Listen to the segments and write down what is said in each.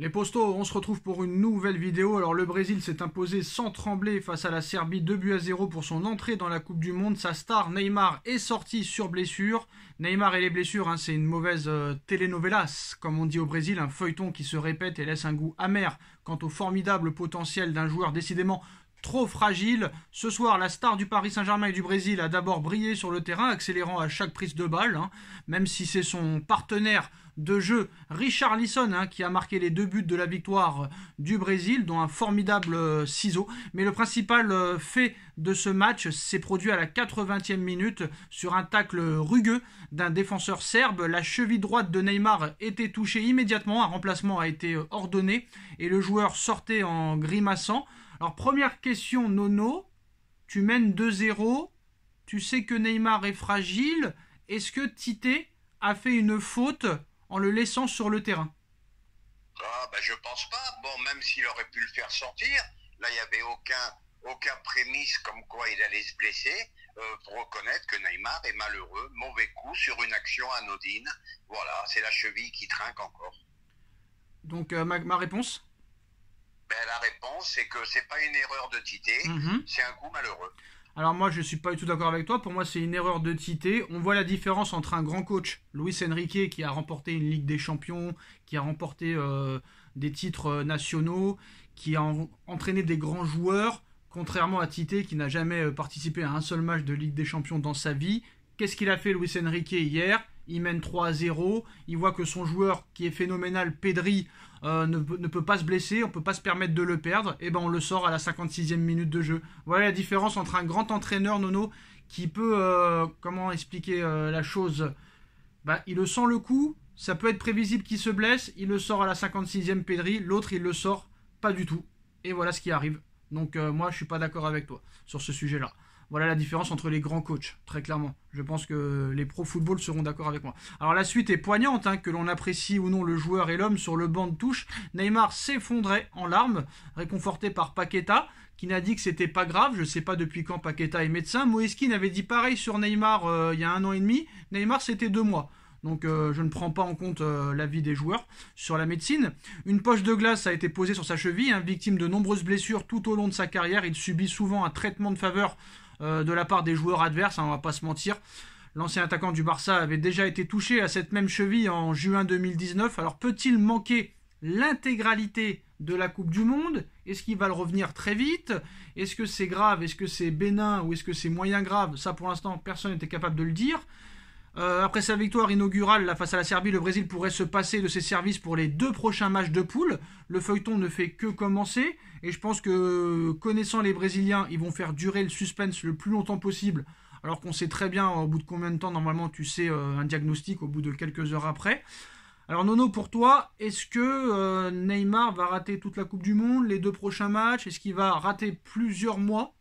Les Postos, on se retrouve pour une nouvelle vidéo. Alors le Brésil s'est imposé sans trembler face à la Serbie 2-0 pour son entrée dans la Coupe du Monde. Sa star Neymar est sorti sur blessure. Neymar et les blessures, c'est une mauvaise telenovelas, comme on dit au Brésil, un feuilleton qui se répète et laisse un goût amer quant au formidable potentiel d'un joueur décidément trop fragile. Ce soir, la star du Paris Saint-Germain et du Brésil a d'abord brillé sur le terrain, accélérant à chaque prise de balle, même si c'est son partenaire de jeu, Richarlison, qui a marqué les 2 buts de la victoire du Brésil, dont un formidable ciseau. Mais le principal fait de ce match s'est produit à la 80e minute sur un tacle rugueux d'un défenseur serbe. La cheville droite de Neymar était touchée immédiatement, un remplacement a été ordonné et le joueur sortait en grimaçant. Alors première question, Nono, tu mènes 2-0, tu sais que Neymar est fragile, est-ce que Tite a fait une faute en le laissant sur le terrain? Je pense pas. Bon, même s'il aurait pu le faire sortir, là il n'y avait aucun prémisse comme quoi il allait se blesser, pour reconnaître que Neymar est malheureux, mauvais coup sur une action anodine. Voilà, c'est la cheville qui trinque encore. Donc ma réponse? La réponse, c'est que c'est pas une erreur de Tite, c'est un coup malheureux. Alors moi, je ne suis pas du tout d'accord avec toi. Pour moi, c'est une erreur de Tite. On voit la différence entre un grand coach, Luis Enrique, qui a remporté une Ligue des Champions, qui a remporté des titres nationaux, qui a entraîné des grands joueurs, contrairement à Tite, qui n'a jamais participé à un seul match de Ligue des Champions dans sa vie. Qu'est-ce qu'il a fait, Luis Enrique, hier? Il mène 3-0. Il voit que son joueur, qui est phénoménal, Pedri, ne peut pas se blesser, on ne peut pas se permettre de le perdre, et on le sort à la 56e minute de jeu. Voilà la différence entre un grand entraîneur, Nono, qui peut, comment expliquer la chose, il le sent le coup, ça peut être prévisible qu'il se blesse, il le sort à la 56e Pedri, l'autre il le sort pas du tout, et voilà ce qui arrive. Donc moi je suis pas d'accord avec toi sur ce sujet-là. Voilà la différence entre les grands coachs, très clairement. Je pense que les pros football seront d'accord avec moi. Alors la suite est poignante, que l'on apprécie ou non le joueur et l'homme sur le banc de touche. Neymar s'effondrait en larmes, réconforté par Paqueta, qui n'a dit que c'était pas grave. Je ne sais pas depuis quand Paqueta est médecin. Moïse Kean avait dit pareil sur Neymar il y a 1 an et demi. Neymar c'était 2 mois. Donc je ne prends pas en compte l'avis des joueurs sur la médecine. Une poche de glace a été posée sur sa cheville, victime de nombreuses blessures tout au long de sa carrière. Il subit souvent un traitement de faveur de la part des joueurs adverses, on va pas se mentir. L'ancien attaquant du Barça avait déjà été touché à cette même cheville en juin 2019. Alors peut-il manquer l'intégralité de la Coupe du Monde? Est-ce qu'il va le revenir très vite? Est-ce que c'est grave? Est-ce que c'est bénin? Ou est-ce que c'est moyen grave? Ça pour l'instant personne n'était capable de le dire. Après sa victoire inaugurale face à la Serbie, le Brésil pourrait se passer de ses services pour les 2 prochains matchs de poule. Le feuilleton ne fait que commencer et je pense que, connaissant les Brésiliens, ils vont faire durer le suspense le plus longtemps possible, alors qu'on sait très bien au bout de combien de temps normalement tu sais un diagnostic au bout de quelques heures après. Alors Nono, pour toi, est-ce que Neymar va rater toute la Coupe du Monde, les 2 prochains matchs? Est-ce qu'il va rater plusieurs mois?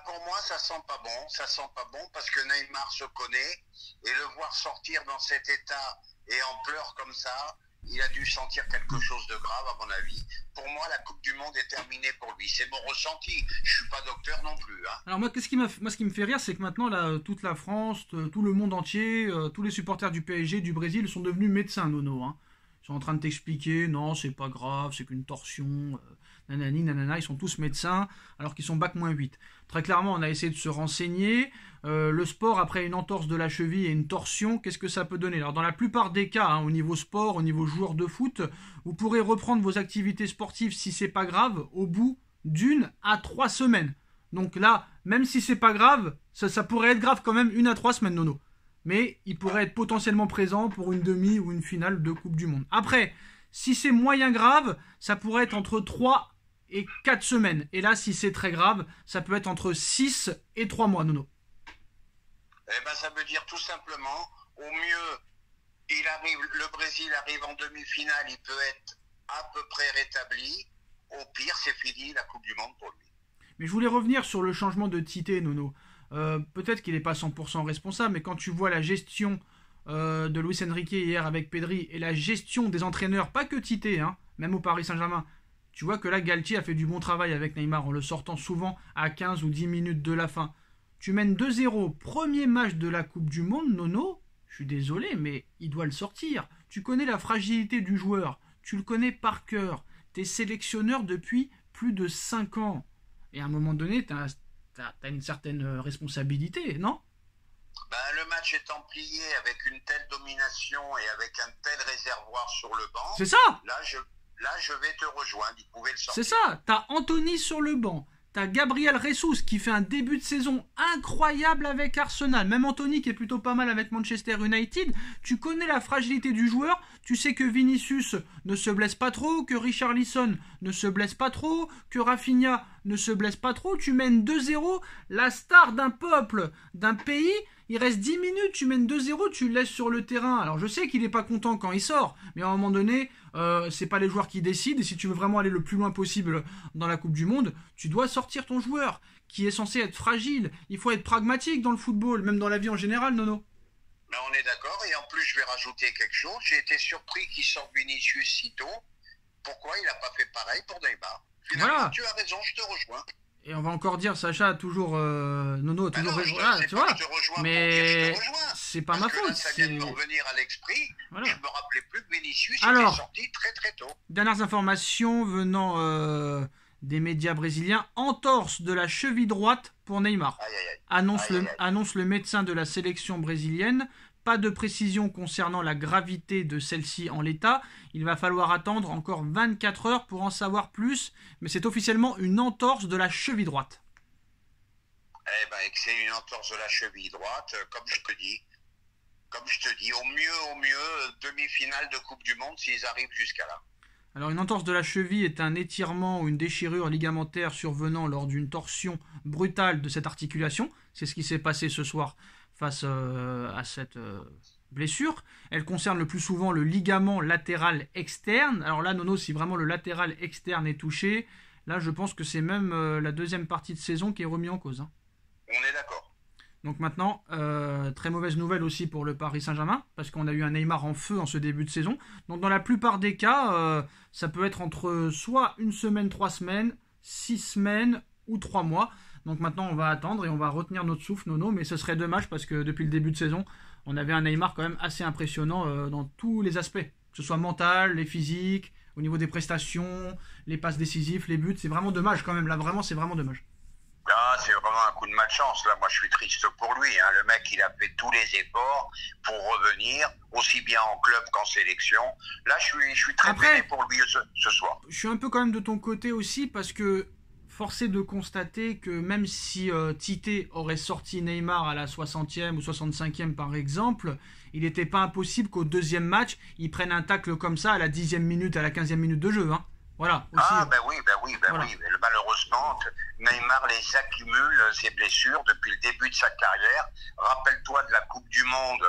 Pour moi, ça sent pas bon parce que Neymar se connaît et le voir sortir dans cet état et en pleurs comme ça, il a dû sentir quelque chose de grave à mon avis. Pour moi, la Coupe du Monde est terminée pour lui. C'est mon ressenti. Je suis pas docteur non plus. Alors moi, ce qui me fait rire, c'est que maintenant, là, toute la France, tout le monde entier, tous les supporters du PSG, du Brésil sont devenus médecins, Nono. Ils sont en train de t'expliquer, non, c'est pas grave, c'est qu'une torsion, nanani, nanana, ils sont tous médecins, alors qu'ils sont bac-8. Très clairement, on a essayé de se renseigner. Le sport, après une entorse de la cheville et une torsion, qu'est-ce que ça peut donner? Alors, dans la plupart des cas, au niveau sport, au niveau joueur de foot, vous pourrez reprendre vos activités sportives, si c'est pas grave, au bout d'1 à 3 semaines. Donc là, même si c'est pas grave, ça pourrait être grave quand même 1 à 3 semaines, Nono. Mais il pourrait être potentiellement présent pour une demi ou une finale de Coupe du Monde. Après, si c'est moyen grave, ça pourrait être entre 3 et 4 semaines. Et là, si c'est très grave, ça peut être entre 6 et 3 mois, Nono. Ça veut dire tout simplement, au mieux, le Brésil arrive en demi-finale, il peut être à peu près rétabli. Au pire, c'est fini la Coupe du Monde pour lui. Mais je voulais revenir sur le changement de Tite, Nono. Peut-être qu'il n'est pas 100% responsable, mais quand tu vois la gestion de Luis Enrique hier avec Pedri et la gestion des entraîneurs, pas que Tite, même au Paris Saint-Germain, tu vois que là Galtier a fait du bon travail avec Neymar en le sortant souvent à 15 ou 10 minutes de la fin. Tu mènes 2-0, premier match de la Coupe du Monde, Nono, je suis désolé, mais il doit le sortir. Tu connais la fragilité du joueur. Tu le connais par cœur. Tu es sélectionneur depuis plus de 5 ans. Et à un moment donné, tu as une certaine responsabilité, non? Ben, le match étant plié avec une telle domination et avec un tel réservoir sur le banc, c'est ça. Là, je vais te rejoindre. Il pouvait le sortir. C'est ça. T'as Anthony sur le banc. T'as Gabriel Jesus qui fait un début de saison incroyable avec Arsenal. Même Anthony qui est plutôt pas mal avec Manchester United. Tu connais la fragilité du joueur. Tu sais que Vinicius ne se blesse pas trop, que Richarlison ne se blesse pas trop, que Rafinha ne se blesse pas trop. Tu mènes 2-0. La star d'un peuple, d'un pays. Il reste 10 minutes, tu mènes 2-0, tu le laisses sur le terrain. Alors je sais qu'il n'est pas content quand il sort, mais à un moment donné, c'est pas les joueurs qui décident. Et si tu veux vraiment aller le plus loin possible dans la Coupe du Monde, tu dois sortir ton joueur, qui est censé être fragile. Il faut être pragmatique dans le football, même dans la vie en général, Nono. Ben, on est d'accord, et en plus je vais rajouter quelque chose. J'ai été surpris qu'il sorte Vinicius si tôt. Pourquoi il n'a pas fait pareil pour Neymar? Finalement, voilà. Tu as raison, je te rejoins. Et on va encore dire, Sacha a toujours, Nono a toujours raison. Tu vois, mais c'est pas ma faute. Ça vient de me revenir à l'esprit. Voilà. Je me rappelais plus que Vinicius était sorti très très tôt. Dernières informations venant des médias brésiliens. Entorse de la cheville droite pour Neymar. Annonce le médecin de la sélection brésilienne. Pas de précision concernant la gravité de celle-ci en l'état. Il va falloir attendre encore 24 heures pour en savoir plus, mais c'est officiellement une entorse de la cheville droite. Eh ben, c'est une entorse de la cheville droite, comme je te dis. Comme je te dis, au mieux, demi-finale de Coupe du Monde s'ils arrivent jusqu'à là. Alors une entorse de la cheville est un étirement ou une déchirure ligamentaire survenant lors d'une torsion brutale de cette articulation. C'est ce qui s'est passé ce soir face à cette blessure. Elle concerne le plus souvent le ligament latéral externe. Alors là, Nono, si vraiment le latéral externe est touché, là je pense que c'est même la deuxième partie de saison qui est remise en cause. Hein. On est d'accord. Donc maintenant, très mauvaise nouvelle aussi pour le Paris Saint-Germain, parce qu'on a eu un Neymar en feu en ce début de saison. Donc dans la plupart des cas, ça peut être entre soit 1 semaine, 3 semaines, 6 semaines ou 3 mois. Donc maintenant, on va attendre et on va retenir notre souffle, Nono. Mais ce serait dommage parce que depuis le début de saison, on avait un Neymar quand même assez impressionnant dans tous les aspects. Que ce soit mental, les physiques, au niveau des prestations, les passes décisives, les buts. C'est vraiment dommage quand même. Là, vraiment, c'est vraiment dommage. Ah, c'est vraiment un coup de malchance. Là, moi, je suis triste pour lui. Hein. Le mec, il a fait tous les efforts pour revenir, aussi bien en club qu'en sélection. Là, je suis très peiné pour lui ce soir. Je suis un peu quand même de ton côté aussi parce que force est de constater que même si Tite aurait sorti Neymar à la 60e ou 65e par exemple, il n'était pas impossible qu'au deuxième match, il prenne un tacle comme ça à la 10e minute, à la 15e minute de jeu. Hein. Voilà. Aussi, oui. Malheureusement, Neymar les accumule, ses blessures, depuis le début de sa carrière. Rappelle-toi de la Coupe du Monde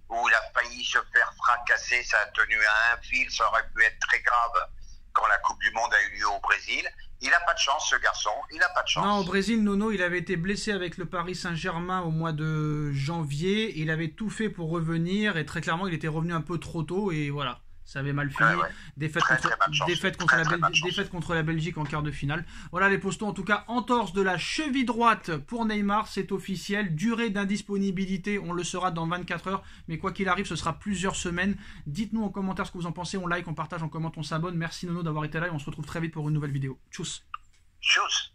où il a failli se faire fracasser, ça a tenu à un fil, ça aurait pu être très grave quand la Coupe du Monde a eu lieu au Brésil. Il n'a pas de chance, ce garçon, il n'a pas de chance. Non, au Brésil, Nono, il avait été blessé avec le Paris Saint-Germain au mois de janvier. Il avait tout fait pour revenir et très clairement, il était revenu un peu trop tôt et voilà. Ça avait mal fini. Ouais. Défaite contre la Belgique en quart de finale. Voilà les postons. En tout cas, entorse de la cheville droite pour Neymar. C'est officiel. Durée d'indisponibilité, on le saura dans 24 heures. Mais quoi qu'il arrive, ce sera plusieurs semaines. Dites-nous en commentaire ce que vous en pensez. On like, on partage, on commente, on s'abonne. Merci Nono d'avoir été là et on se retrouve très vite pour une nouvelle vidéo. Tchuss. Tchuss.